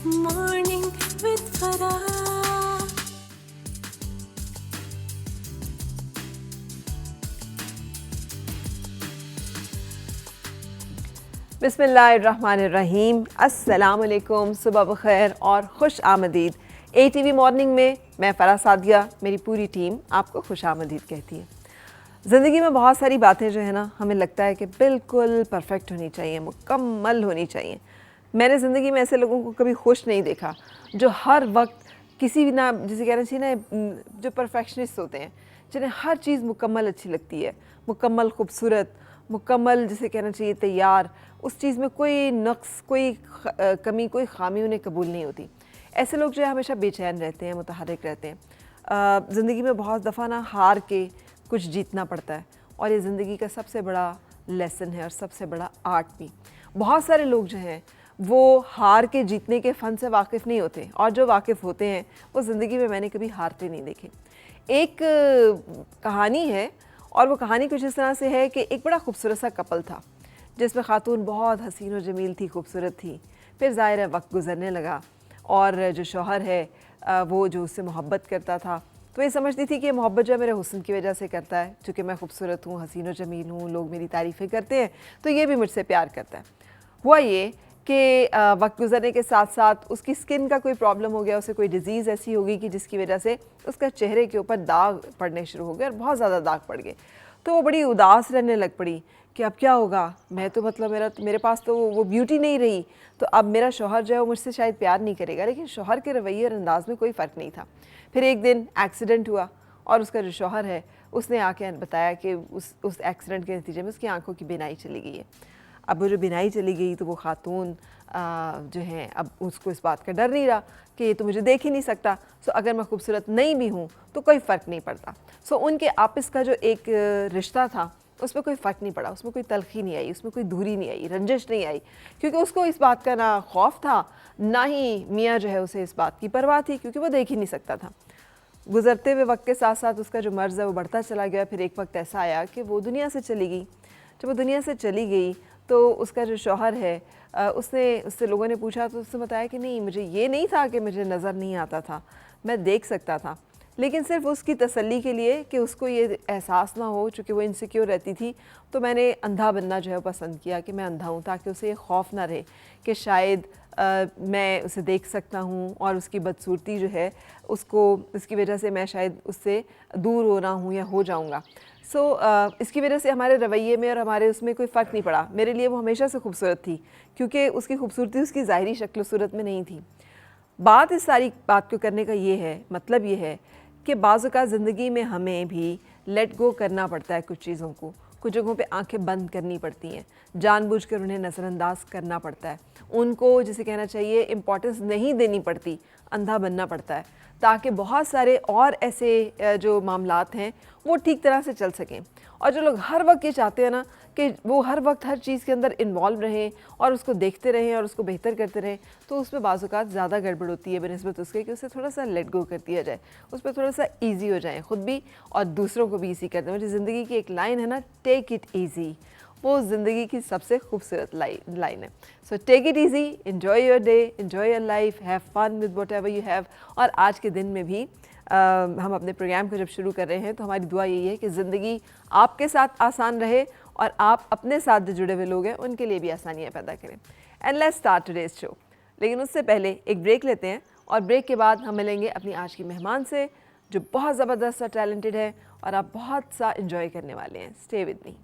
Morning with Farah. बिस्मिल्लाहिर्रहमानिर्रहीम, अस्सलामुअलैकुम, सुबह बखैर और खुश आमदीद। ATV मॉर्निंग में मैं फ़राह सादिया, मेरी पूरी टीम आपको खुश आमदीद कहती है। ज़िंदगी में बहुत सारी बातें जो है ना, हमें लगता है कि बिल्कुल परफेक्ट होनी चाहिए, मुकम्मल होनी चाहिए। मैंने ज़िंदगी में ऐसे लोगों को कभी खुश नहीं देखा जो हर वक्त किसी भी ना, जिसे कहना चाहिए ना, जो परफेक्शनिस्ट होते हैं, जिन्हें हर चीज़ मुकम्मल अच्छी लगती है, मुकम्मल खूबसूरत, मुकम्मल जिसे कहना चाहिए तैयार, उस चीज़ में कोई नक्स, कोई कमी, कोई ख़ामी उन्हें कबूल नहीं होती। ऐसे लोग जो है हमेशा बेचैन रहते हैं, मुतहर्रिक रहते हैं। ज़िंदगी में बहुत दफ़ा ना हार के कुछ जीतना पड़ता है, और ये ज़िंदगी का सबसे बड़ा लेसन है और सबसे बड़ा आर्ट भी। बहुत सारे लोग जो हैं वो हार के जीतने के फ़न से वाकिफ़ नहीं होते, और जो वाकिफ़ होते हैं वो ज़िंदगी में मैंने कभी हारते नहीं देखे। एक कहानी है, और वो कहानी कुछ इस तरह से है कि एक बड़ा खूबसूरत सा कपल था जिसमें ख़ातून बहुत हसीन और जमील थी, खूबसूरत थी। फिर ज़ाहिर है वक्त गुजरने लगा, और जो शौहर है वो जो उससे मोहब्बत करता था, तो ये समझती थी कि मोहब्बत जो मेरे हुस्न की वजह से करता है, चूँकि मैं खूबसूरत हूँ, हसीन और जमील हूँ, लोग मेरी तारीफ़ें करते हैं, तो ये भी मुझसे प्यार करता है। हुआ ये कि वक्त गुजरने के साथ साथ उसकी स्किन का कोई प्रॉब्लम हो गया, उसे कोई डिज़ीज़ ऐसी हो गई कि जिसकी वजह से उसका चेहरे के ऊपर दाग पड़ने शुरू हो गए, और बहुत ज़्यादा दाग पड़ गए। तो वो बड़ी उदास रहने लग पड़ी कि अब क्या होगा, मैं तो मतलब मेरे पास तो वो ब्यूटी नहीं रही, तो अब मेरा शौहर जो है वो मुझसे शायद प्यार नहीं करेगा। लेकिन शौहर के रवैये और अंदाज़ में कोई फ़र्क नहीं था। फिर एक दिन एक्सीडेंट हुआ, और उसका जो शौहर है उसने आके बताया कि उस एक्सीडेंट के नतीजे में उसकी आंखों की बीनाई चली गई है। अब वो जो बीनाई चली गई तो वो खातून जो है, अब उसको इस बात का डर नहीं रहा कि ये तो मुझे देख ही नहीं सकता, सो अगर मैं खूबसूरत नहीं भी हूँ तो कोई फ़र्क नहीं पड़ता। सो उनके आपस का जो एक रिश्ता था उसमें कोई फ़र्क नहीं पड़ा, उसमें कोई तलखी नहीं आई, उसमें कोई दूरी नहीं आई, रंजिश नहीं आई, क्योंकि उसको इस बात का ना खौफ था, ना ही मियाँ जो है उसे इस बात की परवाह थी, क्योंकि वो देख ही नहीं सकता था। गुज़रते हुए वक्त के साथ साथ उसका जो मर्ज़ है वो बढ़ता चला गया। फिर एक वक्त ऐसा आया कि वो दुनिया से चली गई। जब वो दुनिया से चली गई तो उसका जो शौहर है उससे लोगों ने पूछा, तो उसने बताया कि नहीं, मुझे ये नहीं था कि मुझे नज़र नहीं आता था, मैं देख सकता था, लेकिन सिर्फ उसकी तसल्ली के लिए कि उसको ये एहसास ना हो, चूँकि वो इनसिक्योर रहती थी, तो मैंने अंधा बनना जो है पसंद किया कि मैं अंधा हूँ, ताकि उसे ये खौफ ना रहे कि शायद मैं उसे देख सकता हूँ और उसकी बदसूरती जो है उसकी वजह से मैं शायद उससे दूर हो रहा हूँ या हो जाऊँगा। इसकी वजह से हमारे रवैये में और हमारे उसमें कोई फ़र्क नहीं पड़ा। मेरे लिए वो हमेशा से खूबसूरत थी, क्योंकि उसकी खूबसूरती उसकी ज़ाहिरी शक्ल सूरत में नहीं थी। बात इस सारी बात को करने का ये है, मतलब ये है कि बाज़ औक़ात ज़िंदगी में हमें भी लेट गो करना पड़ता है कुछ चीज़ों को, कुछ जगहों पे आंखें बंद करनी पड़ती हैं, जानबूझकर उन्हें नज़रअंदाज करना पड़ता है, उनको जिसे कहना चाहिए इम्पोर्टेंस नहीं देनी पड़ती, अंधा बनना पड़ता है, ताकि बहुत सारे और ऐसे जो मामलात हैं वो ठीक तरह से चल सकें। और जो लोग हर वक्त ये चाहते हैं ना कि वो हर वक्त हर चीज़ के अंदर इन्वॉल्व रहें और उसको देखते रहें और उसको बेहतर करते रहें, तो उसमें बाज़ औक़ात ज़्यादा गड़बड़ होती है बनिस्बत उसके कि उसे थोड़ा सा लेट गो कर दिया जाए, उस पर थोड़ा सा ईजी हो जाए, ख़ुद भी और दूसरों को भी ईजी कर दें। मुझे ज़िंदगी की एक लाइन है ना, टेक इट ईजी, वो ज़िंदगी की सबसे खूबसूरत लाइन है। So take it easy, enjoy your day, enjoy your life, have fun with whatever you have. और आज के दिन में भी हम अपने प्रोग्राम को जब शुरू कर रहे हैं तो हमारी दुआ यही है कि ज़िंदगी आपके साथ आसान रहे और आप अपने साथ जो जुड़े हुए लोग हैं उनके लिए भी आसानियाँ पैदा करें। And let's start today's show. लेकिन उससे पहले एक ब्रेक लेते हैं, और ब्रेक के बाद हम मिलेंगे अपनी आज की मेहमान से, जो बहुत ज़बरदस्त और टैलेंटेड है, और आप बहुत सा इंजॉय करने वाले हैं। Stay with me.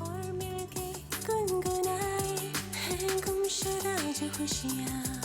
और मिलके गुनगुनाए हैं गुमशुदा जो खुशियाँ।